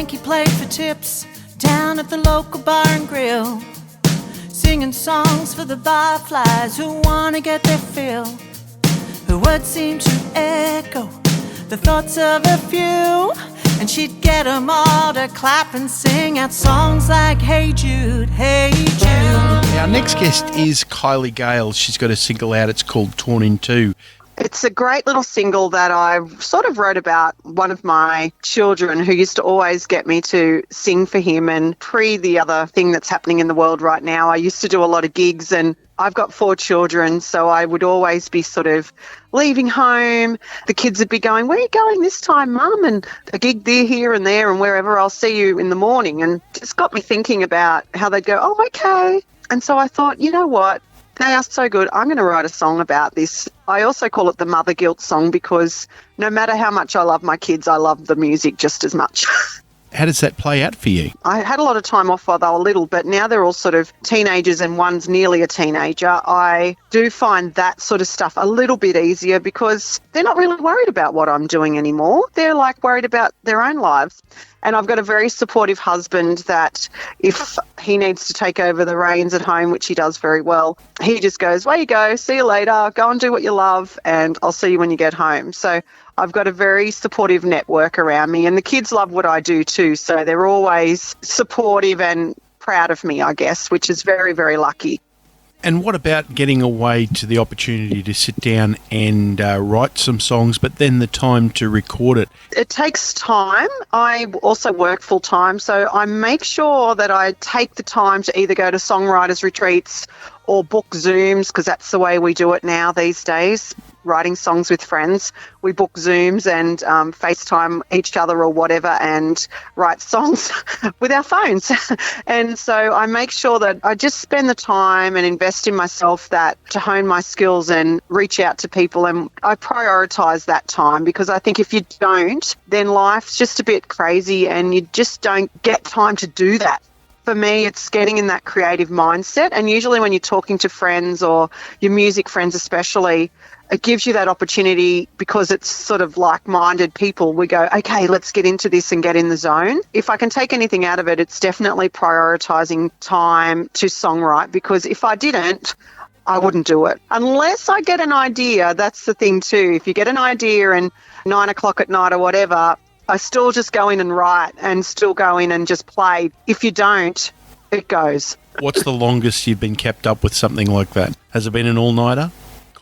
Frankie played for tips down at the local bar and grill, singing songs for the barflies who want to get their fill. Her words seemed to echo the thoughts of a few, and she'd get them all to clap and sing out songs like Hey Jude, Hey Jude. Our next guest is Kylie Gale. She's got a single out. It's called Torn in Two. It's a great little single that I sort of wrote about one of my children who used to always get me to sing for him. And pre the other thing that's happening in the world right now, I used to do a lot of gigs, and I've got 4 children, so I would always be sort of leaving home. The kids would be going, "Where are you going this time, Mum?" And a gig there, here and there and wherever, "I'll see you in the morning." And just got me thinking about how they'd go, "Oh, okay." And so I thought, you know what? They are so good. I'm going to write a song about this. I also call it the mother guilt song because no matter how much I love my kids, I love the music just as much. How does that play out for you? I had a lot of time off while they were little, but now they're all sort of teenagers and one's nearly a teenager. I do find that sort of stuff a little bit easier because they're not really worried about what I'm doing anymore. They're like worried about their own lives. And I've got a very supportive husband that if he needs to take over the reins at home, which he does very well, he just goes, "Away you go, see you later, go and do what you love, and I'll see you when you get home." So I've got a very supportive network around me, and the kids love what I do too. So they're always supportive and proud of me, I guess, which is very, very lucky. And what about getting away to the opportunity to sit down and write some songs, but then the time to record it? It takes time. I also work full time, so I make sure that I take the time to either go to songwriters retreats or book Zooms, because that's the way we do it now these days. Writing songs with friends, we book Zooms and FaceTime each other or whatever and write songs with our phones. And so I make sure that I just spend the time and invest in myself that to hone my skills and reach out to people, and I prioritise that time because I think if you don't, then life's just a bit crazy and you just don't get time to do that. For me, it's getting in that creative mindset, and usually when you're talking to friends or your music friends especially, it gives you that opportunity because it's sort of like-minded people. We go, okay, let's get into this and get in the zone. If I can take anything out of it, it's definitely prioritising time to songwrite, because if I didn't, I wouldn't do it. Unless I get an idea, that's the thing too. If you get an idea and 9 o'clock at night or whatever, I still just go in and write and still go in and just play. If you don't, it goes. What's the longest you've been kept up with something like that? Has it been an all-nighter?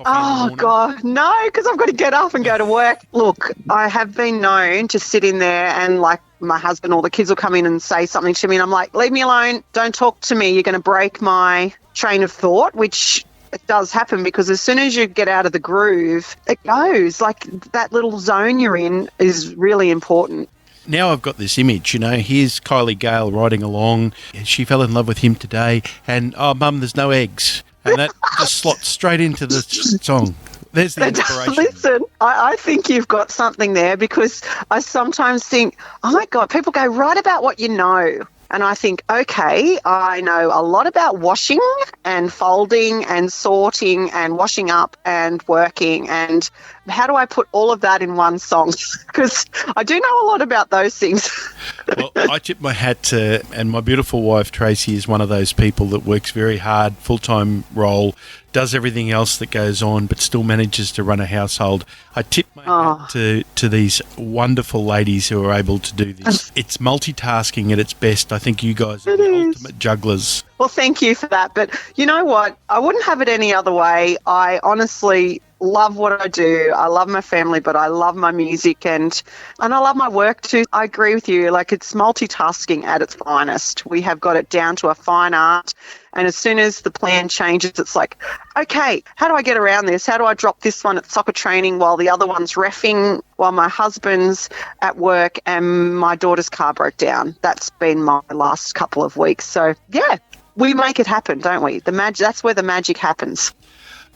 Oh, God, no, because I've got to get up and go to work. Look, I have been known to sit in there and, like, my husband or the kids will come in and say something to me and I'm like, leave me alone, don't talk to me, you're going to break my train of thought, which it does happen because as soon as you get out of the groove, it goes. Like, that little zone you're in is really important. Now I've got this image, here's Kylie Gale riding along. She fell in love with him today and, oh, Mum, there's no eggs. And that just slots straight into the song. There's the inspiration. Listen, I think you've got something there because I sometimes think, oh, my God, people go, write about what you know. And I think, okay, I know a lot about washing and folding and sorting and washing up and working, and how do I put all of that in one song? Because I do know a lot about those things. Well, I tip my hat to, and my beautiful wife Tracy is one of those people that works very hard, full-time role, does everything else that goes on, but still manages to run a household. I tip my hat to these wonderful ladies who are able to do this. It's multitasking at its best. I think you guys are the ultimate jugglers. Well, thank you for that. But you know what? I wouldn't have it any other way. I honestly love what I do. I love my family, but I love my music and I love my work too. I agree with you. Like, it's multitasking at its finest. We have got it down to a fine art. And as soon as the plan changes, it's like, okay, how do I get around this? How do I drop this one at soccer training while the other one's reffing, while my husband's at work and my daughter's car broke down? That's been my last couple of weeks. So, yeah, we make it happen, don't we? That's where the magic happens.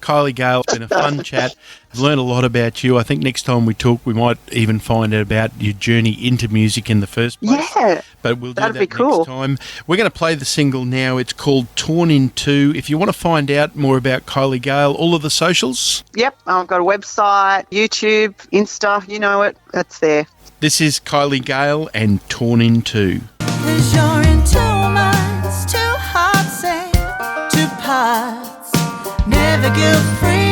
Kylie Gale, it's been a fun chat. I've learned a lot about you. I think next time we talk, we might even find out about your journey into music in the first place. Yeah, but we'll do that'd that be cool. next time. We're going to play the single now. It's called Torn in Two. If you want to find out more about Kylie Gale, all of the socials. Yep, I've got a website, YouTube, Insta, you know it, it's there. This is Kylie Gale and Torn in Two. 'Cause you're in two minds, two hearts, and two parts. Never guilt-free.